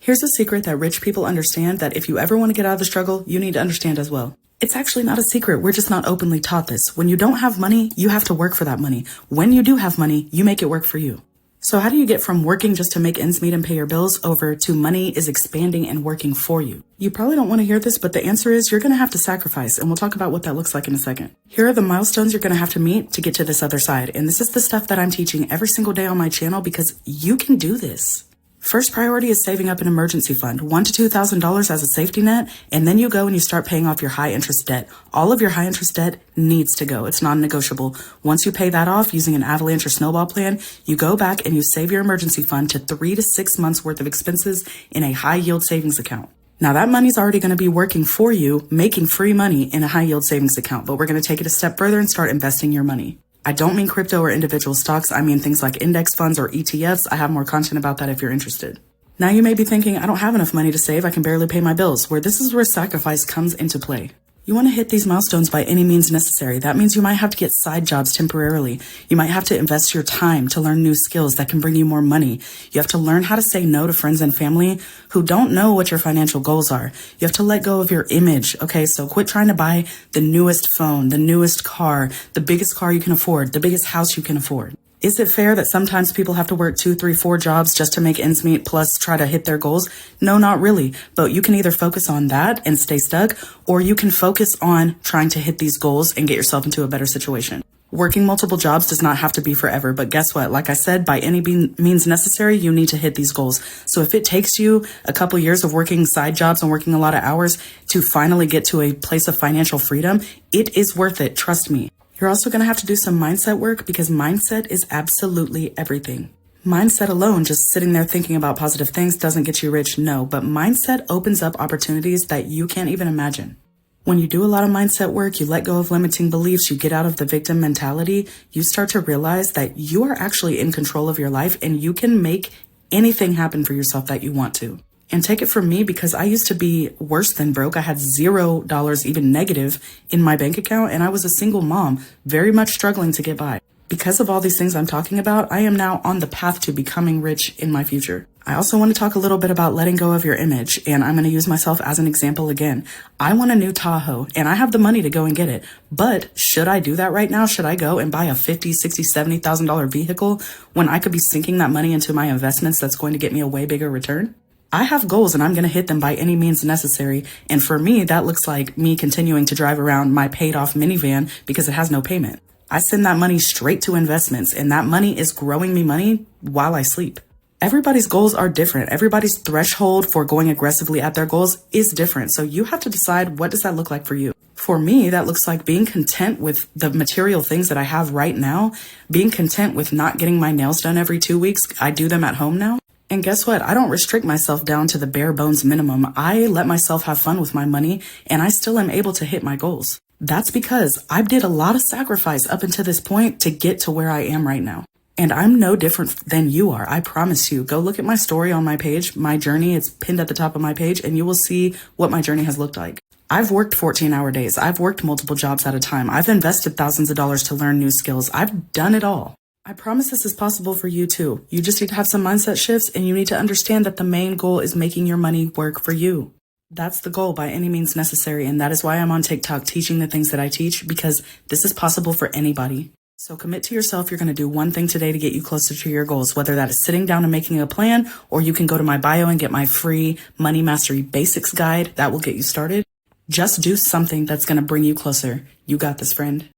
Here's a secret that rich people understand that if you ever want to get out of the struggle, you need to understand as well. It's actually not a secret. We're just not openly taught this. When you don't have money, you have to work for that money. When you do have money, you make it work for you. So how do you get from working just to make ends meet and pay your bills over to money is expanding and working for you? You probably don't want to hear this, but the answer is you're going to have to sacrifice, and we'll talk about what that looks like in a second. Here are the milestones you're going to have to meet to get to this other side, and this is the stuff that I'm teaching every single day on my channel because you can do this. First priority is saving up an emergency fund, $1,000 to $2,000 as a safety net, and then you go and you start paying off your high interest debt. All of your high interest debt needs to go. It's non-negotiable. Once you pay that off using an avalanche or snowball plan, you go back and you save your emergency fund to 3 to 6 months worth of expenses in a high yield savings account. Now that money's already going to be working for you, making free money in a high yield savings account, but we're going to take it a step further and start investing your money. I don't mean crypto or individual stocks. I mean things like index funds or ETFs. I have more content about that if you're interested. Now you may be thinking, I don't have enough money to save. I can barely pay my bills. This is where sacrifice comes into play. You want to hit these milestones by any means necessary. That means you might have to get side jobs temporarily. You might have to invest your time to learn new skills that can bring you more money. You have to learn how to say no to friends and family who don't know what your financial goals are. You have to let go of your image. Okay, so quit trying to buy the newest phone, the newest car, the biggest car you can afford, the biggest house you can afford. Is it fair that sometimes people have to work 2, 3, 4 jobs just to make ends meet plus try to hit their goals? No, not really. But you can either focus on that and stay stuck, or you can focus on trying to hit these goals and get yourself into a better situation. Working multiple jobs does not have to be forever, but guess what? Like I said, by any means necessary, you need to hit these goals. So if it takes you a couple years of working side jobs and working a lot of hours to finally get to a place of financial freedom, it is worth it. Trust me. You're also going to have to do some mindset work because mindset is absolutely everything. Mindset alone, just sitting there thinking about positive things, doesn't get you rich, no, but mindset opens up opportunities that you can't even imagine. When you do a lot of mindset work, you let go of limiting beliefs, you get out of the victim mentality, you start to realize that you are actually in control of your life and you can make anything happen for yourself that you want to. And take it from me because I used to be worse than broke. I had $0, even negative, in my bank account, and I was a single mom, very much struggling to get by. Because of all these things I'm talking about, I am now on the path to becoming rich in my future. I also want to talk a little bit about letting go of your image, and I'm going to use myself as an example again. I want a new Tahoe, and I have the money to go and get it. But should I do that right now? Should I go and buy a $50,000, $60,000, $70,000 vehicle when I could be sinking that money into my investments that's going to get me a way bigger return? I have goals and I'm going to hit them by any means necessary. And for me, that looks like me continuing to drive around my paid off minivan because it has no payment. I send that money straight to investments and that money is growing me money while I sleep. Everybody's goals are different. Everybody's threshold for going aggressively at their goals is different. So you have to decide, what does that look like for you? For me, that looks like being content with the material things that I have right now, being content with not getting my nails done every 2 weeks. I do them at home now. And guess what? I don't restrict myself down to the bare bones minimum. I let myself have fun with my money and I still am able to hit my goals. That's because I did a lot of sacrifice up until this point to get to where I am right now. And I'm no different than you are. I promise you. Go look at my story on my page, my journey. It's pinned at the top of my page and you will see what my journey has looked like. I've worked 14-hour days. I've worked multiple jobs at a time. I've invested thousands of dollars to learn new skills. I've done it all. I promise this is possible for you too. You just need to have some mindset shifts and you need to understand that the main goal is making your money work for you. That's the goal by any means necessary. And that is why I'm on TikTok teaching the things that I teach, because this is possible for anybody. So commit to yourself. You're going to do one thing today to get you closer to your goals, whether that is sitting down and making a plan, or you can go to my bio and get my free Money Mastery Basics guide. That will get you started. Just do something that's going to bring you closer. You got this, friend.